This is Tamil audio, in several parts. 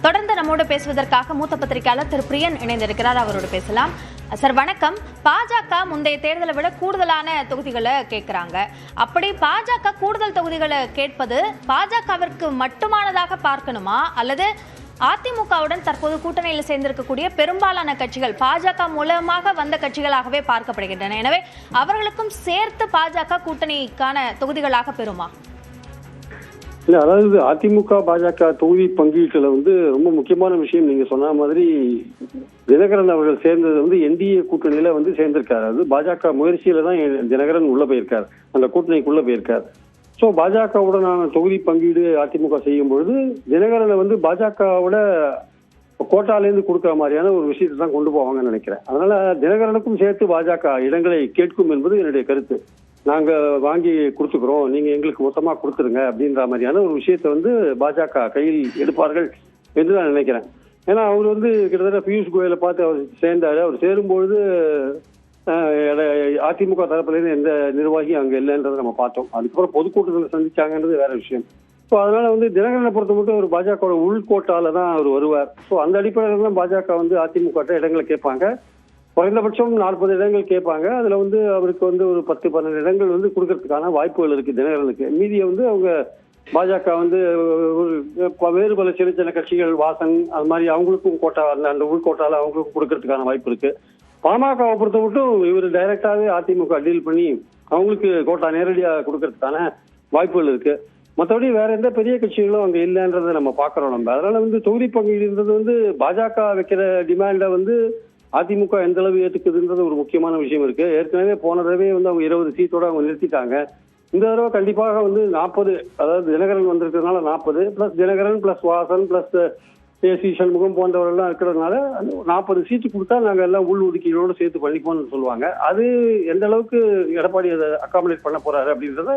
தொடர்ந்து நம்மோடு பேசுவதற்காக மூத்த பத்திரிகையாளர் திரு பிரியன் இணைந்திருக்கிறார். அவரோடு பேசலாம். சார் வணக்கம். பாஜக முந்தைய தேர்தலை விட கூடுதலான தொகுதிகளை கேட்கிறாங்க. அப்படி பாஜக கூடுதல் தொகுதிகளை கேட்பது பாஜகவிற்கு மட்டுமானதாக பார்க்கணுமா, அல்லது அதிமுகவுடன் தற்போது கூட்டணியில் சேர்ந்திருக்கக்கூடிய பெரும்பாலான கட்சிகள் பாஜக மூலமாக வந்த கட்சிகளாகவே பார்க்கப்படுகின்றன, எனவே அவர்களுக்கும் சேர்த்து பாஜக கூட்டணிக்கான தொகுதிகளாக பெறுமா? இல்ல, அதாவது அதிமுக பாஜக தொகுதி பங்கீட்டுல ரொம்ப முக்கியமான விஷயம் நீங்க சொன்ன மாதிரி தினகரன் அவர்கள் சேர்ந்தது என்டிஏ கூட்டணியில சேர்ந்திருக்காரு. அது பாஜக முயற்சியில தான் தினகரன் உள்ள போயிருக்கார், அந்த கூட்டணிக்குள்ள போயிருக்கார். ஸோ பாஜகவுடனான தொகுதி பங்கீடு அதிமுக செய்யும் பொழுது தினகரனை பாஜகவோட கோட்டாலேருந்து கொடுக்குற மாதிரியான ஒரு விஷயத்தை தான் கொண்டு போவாங்கன்னு நினைக்கிறேன். அதனால தினகரனுக்கும் சேர்த்து பாஜக இடங்களை கேட்கும் என்பது என்னுடைய கருத்து. நாங்க வாங்கி கொடுத்துக்கிறோம், நீங்க எங்களுக்கு மொத்தமா கொடுத்துருங்க அப்படின்ற மாதிரியான ஒரு விஷயத்த பாஜக கையில் எடுப்பார்கள் என்று நான் நினைக்கிறேன். ஏன்னா அவர் கிட்டத்தட்ட பியூஷ் கோயலை பார்த்து அவர் சேர்ந்தாரு. அவர் சேரும்பொழுது அதிமுக தரப்புலேருந்து எந்த நிர்வாகியும் அங்கே இல்லைன்றதை நம்ம பார்த்தோம். அதுக்கப்புறம் பொதுக்கூட்டத்தில் சந்திச்சாங்கன்றது வேற விஷயம். ஸோ அதனால தினகரனை பொறுத்த மட்டும் ஒரு பாஜக உள்கோட்டால தான் அவர் வருவார். ஸோ அந்த அடிப்படையில் தான் பாஜக அதிமுக இடங்களை கேட்பாங்க. குறைந்தபட்சம் 40 இடங்கள் கேட்பாங்க. அதுல அவருக்கு ஒரு 10-12 இடங்கள் கொடுக்கறதுக்கான வாய்ப்புகள் இருக்கு தினகரனுக்கு. மீதியை அவங்க பாஜக வேறு பல சின்ன சின்ன கட்சிகள் வாசன் அது மாதிரி அவங்களுக்கும் கோட்டா அந்த உள்கோட்டால அவங்களுக்கும் கொடுக்கறதுக்கான வாய்ப்பு இருக்கு. பாமகவை பொறுத்த மட்டும் இவர் டைரக்டாவே அதிமுக டீல் பண்ணி அவங்களுக்கு கோட்டா நேரடியாக கொடுக்கறதுக்கான வாய்ப்புகள் இருக்கு. மற்றபடி வேற எந்த பெரிய கட்சிகளும் அங்க இல்லைன்றதை நம்ம பாக்குறோம். நம்ம அதனால தொகுதி பங்கீடுன்றது பாஜக வைக்கிற டிமாண்டை அதிமுக எந்த அளவு ஏற்றுக்குதுன்றது ஒரு முக்கியமான விஷயம் இருக்கு. ஏற்கனவே போன தடவை அவங்க 20 சீட்டோட அவங்க நிறுத்திட்டாங்க. இந்த தடவை கண்டிப்பாக 40, அதாவது தினகரன் வந்திருக்கிறதுனால 40 plus Dinakaran plus Vasan plus AC Shanmugam போன்றவர்கள்லாம் இருக்கிறதுனால 40 சீட்டு கொடுத்தா நாங்க எல்லாம் உள் ஒதுக்கீடோடு சேர்த்து பண்ணிப்போம்னு சொல்லுவாங்க. அது எந்த அளவுக்கு எடப்பாடி அதை அகாமடேட் பண்ண போறாரு அப்படின்றத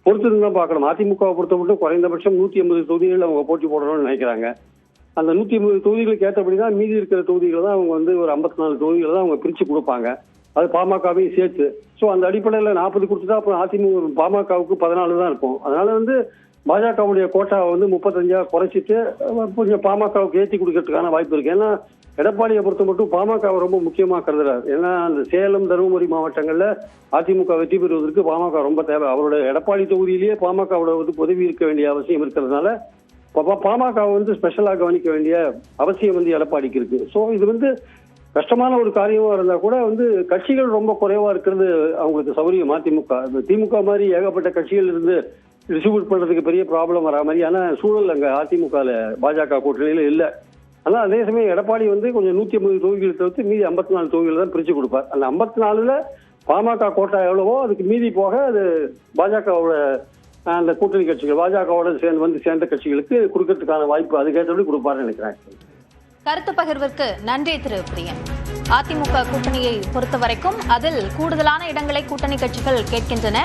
பொறுத்து தான் பார்க்கணும். அதிமுகவை பொறுத்த மட்டும் குறைந்தபட்சம் 180 தொகுதிகள் அவங்க போட்டி போடணும்னு நினைக்கிறாங்க. அந்த 180 தொகுதிகளுக்கு ஏற்றபடிதான் மீதி இருக்கிற தொகுதிகளை தான் அவங்க ஒரு 54 தொகுதிகளை தான் அவங்க பிரிச்சு கொடுப்பாங்க. அது பாமகவையும் சேர்த்து. ஸோ அந்த அடிப்படையில் 40 கொடுத்துட்டா அப்புறம் அதிமுக பாமகவுக்கு 14 தான் இருக்கும். அதனால பாஜகவுடைய கோட்டாவை 35 குறைச்சிட்டு கொஞ்சம் பாமகவுக்கு ஏற்றி கொடுக்கறதுக்கான வாய்ப்பு இருக்கு. ஏன்னா எடப்பாடியை பொறுத்த மட்டும் பாமகவை ரொம்ப முக்கியமாக கருதுறாரு. ஏன்னா அந்த சேலம் தருமபுரி மாவட்டங்கள்ல அதிமுக வெற்றி பெறுவதற்கு பாமக ரொம்ப தேவை. அவரோட எடப்பாடி தொகுதியிலேயே பாமகவோட உதவி இருக்க வேண்டிய அவசியம் இருக்கிறதுனால பாமக ஸ்பெஷலாக கவனிக்க வேண்டிய அவசியம் எடப்பாடிக்கு இருக்கு. ஸோ இது கஷ்டமான ஒரு காரியமா இருந்தா கூட கட்சிகள் ரொம்ப குறைவா இருக்கிறது அவங்களுக்கு சௌரியம். திமுக மாதிரி ஏகப்பட்ட கட்சிகள் டிஸ்ட்ரிபியூட் பண்றதுக்கு பெரிய ப்ராப்ளம் வரா மாதிரியான சூழல் அங்க அதிமுக பாஜக கூட்டணியில இல்லை. ஆனா அதே சமயம் எடப்பாடி கொஞ்சம் 180 தொகுதிகளை தவிர்த்து மீதி 54 தொகுதிகளை தான் பிரிச்சு கொடுப்பார். அந்த 54ல பாமக கோட்டா எவ்வளவோ அதுக்கு மீதி போக அது பாஜகவோட அந்த கூட்டணி கட்சிகள் பாஜகவோட சேர்ந்த கட்சிகளுக்கு கொடுக்கறதுக்கான வாய்ப்பு அதுக்கேற்றபடி கொடுப்பாருன்னு நினைக்கிறேன். கருத்து பகிர்விற்கு நன்றி திரு பிரியன். அதிமுக கூட்டணியை பொறுத்த வரைக்கும் அதில் கூடுதலான இடங்களை கூட்டணி கட்சிகள் கேட்கின்றன.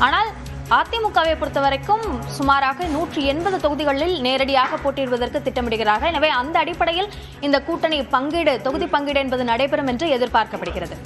ஆனால் அதிமுகவை பொறுத்த வரைக்கும் சுமாராக 180 தொகுதிகளில் நேரடியாக போட்டியிடுவதற்கு திட்டமிடுகிறார்கள். எனவே அந்த அடிப்படையில் இந்த கூட்டணி தொகுதி பங்கீடு என்பது நடைபெறும் என்று எதிர்பார்க்கப்படுகிறது.